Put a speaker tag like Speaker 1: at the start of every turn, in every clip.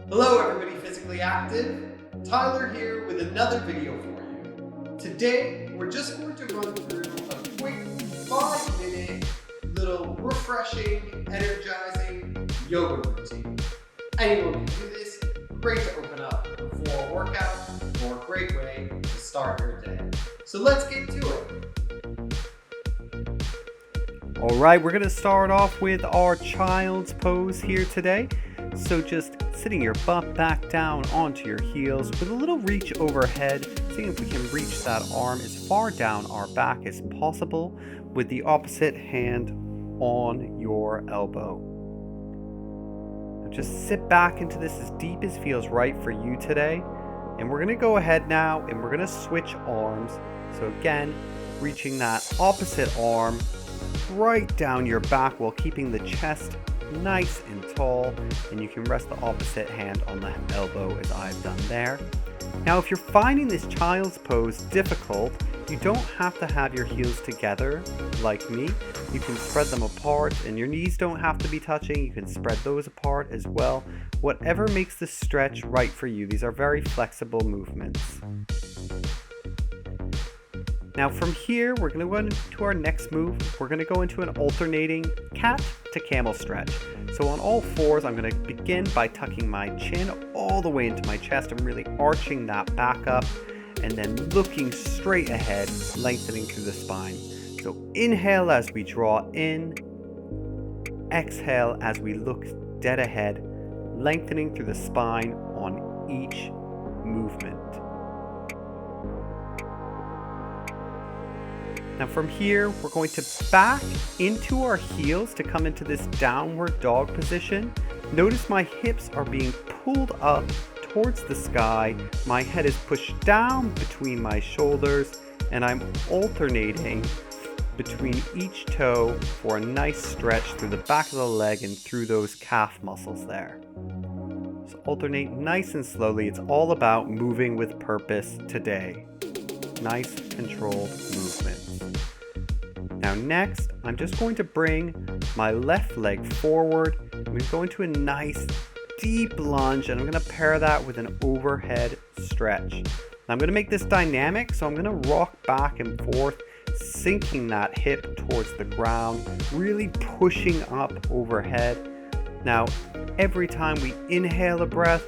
Speaker 1: Hello everybody physically active, Tyler here with another video for you. Today we're just going to run through a quick 5-minute little refreshing, energizing yoga routine. Anyone can do this, great to open up before a workout or a great way to start your day. So let's get to it.
Speaker 2: Alright, we're going to start off with our child's pose here today. So just sitting your butt back down onto your heels with a little reach overhead, seeing if we can reach that arm as far down our back as possible with the opposite hand on your elbow. Now just sit back into this as deep as feels right for you today. And we're going to go ahead now and we're going to switch arms. So again, reaching that opposite arm right down your back while keeping the chest nice and tall, and you can rest the opposite hand on the elbow as I've done there. Now if you're finding this child's pose difficult, you don't have to have your heels together like me. You can spread them apart and your knees don't have to be touching. You can spread those apart as well. Whatever makes the stretch right for you. These are very flexible movements. Now from here, we're going to go into our next move. We're going to go into an alternating cat to camel stretch. So on all fours, I'm going to begin by tucking my chin all the way into my chest and really arching that back up and then looking straight ahead, lengthening through the spine. So inhale as we draw in, exhale as we look dead ahead, lengthening through the spine on each movement. Now from here, we're going to back into our heels to come into this downward dog position. Notice my hips are being pulled up towards the sky. My head is pushed down between my shoulders, and I'm alternating between each toe for a nice stretch through the back of the leg and through those calf muscles there. So alternate nice and slowly. It's all about moving with purpose today. Nice controlled movements. Now next, I'm just going to bring my left leg forward. I'm going to go into a nice deep lunge and I'm going to pair that with an overhead stretch. Now I'm going to make this dynamic, so I'm going to rock back and forth, sinking that hip towards the ground, really pushing up overhead. Now every time we inhale a breath,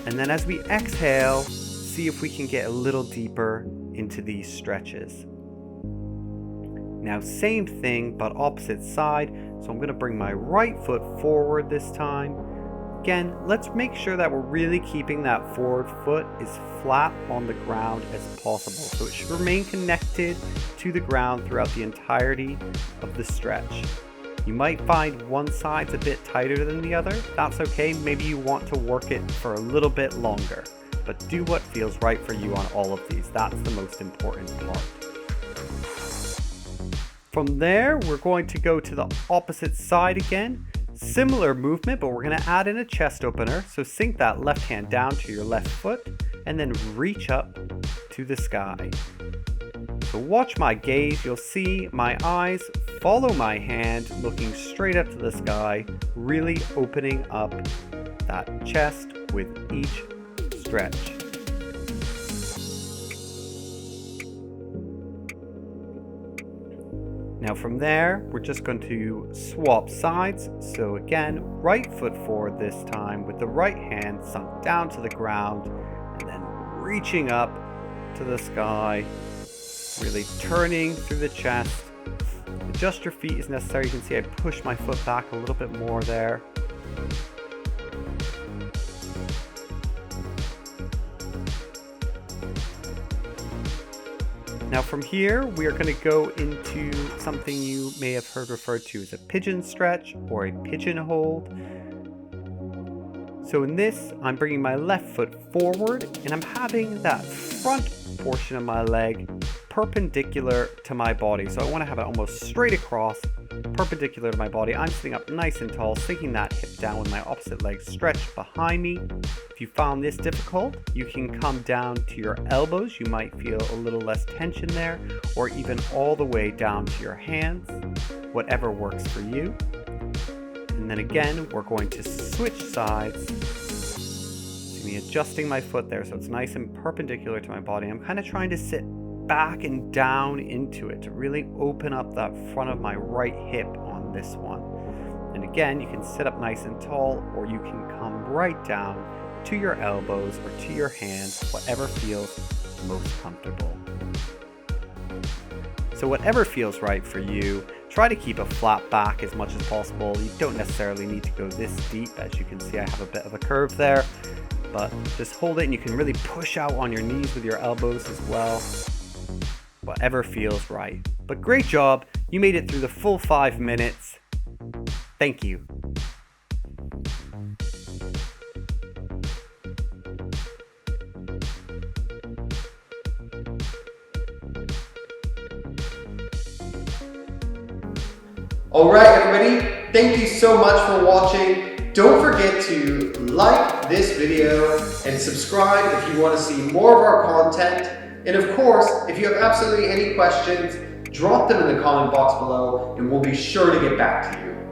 Speaker 2: and then as we exhale, see if we can get a little deeper into these stretches. Now same thing but opposite side, so I'm going to bring my right foot forward this time. Again, let's make sure that we're really keeping that forward foot as flat on the ground as possible, so it should remain connected to the ground throughout the entirety of the stretch. You might find one side's a bit tighter than the other. That's okay, maybe you want to work it for a little bit longer. But do what feels right for you on all of these. That's the most important part. From there, we're going to go to the opposite side again. Similar movement, but we're going to add in a chest opener. So sink that left hand down to your left foot and then reach up to the sky. So watch my gaze. You'll see my eyes follow my hand, looking straight up to the sky, really opening up that chest with each stretch. Now from there, we're just going to swap sides. So again, right foot forward this time with the right hand sunk down to the ground and then reaching up to the sky, really turning through the chest. Adjust your feet as necessary. You can see I push my foot back a little bit more there. Now from here, we are going to go into something you may have heard referred to as a pigeon stretch or a pigeon hold. So in this, I'm bringing my left foot forward and I'm having that front portion of my leg perpendicular to my body. So I want to have it almost straight across, perpendicular to my body. I'm sitting up nice and tall, sinking that hip down with my opposite leg stretched behind me. If you found this difficult, you can come down to your elbows. You might feel a little less tension there, or even all the way down to your hands, whatever works for you. And then again, we're going to switch sides me, adjusting my foot there so it's nice and perpendicular to my body. I'm kind of trying to sit back and down into it to really open up that front of my right hip on this one. And again, you can sit up nice and tall, or you can come right down to your elbows or to your hands, whatever feels most comfortable. So whatever feels right for you, try to keep a flat back as much as possible. You don't necessarily need to go this deep. As you can see, I have a bit of a curve there, but just hold it, and you can really push out on your knees with your elbows as well. Whatever feels right. But great job. You made it through the full 5 minutes. Thank you.
Speaker 1: Alright everybody, thank you so much for watching. Don't forget to like this video and subscribe if you want to see more of our content. And of course, if you have absolutely any questions, drop them in the comment box below and we'll be sure to get back to you.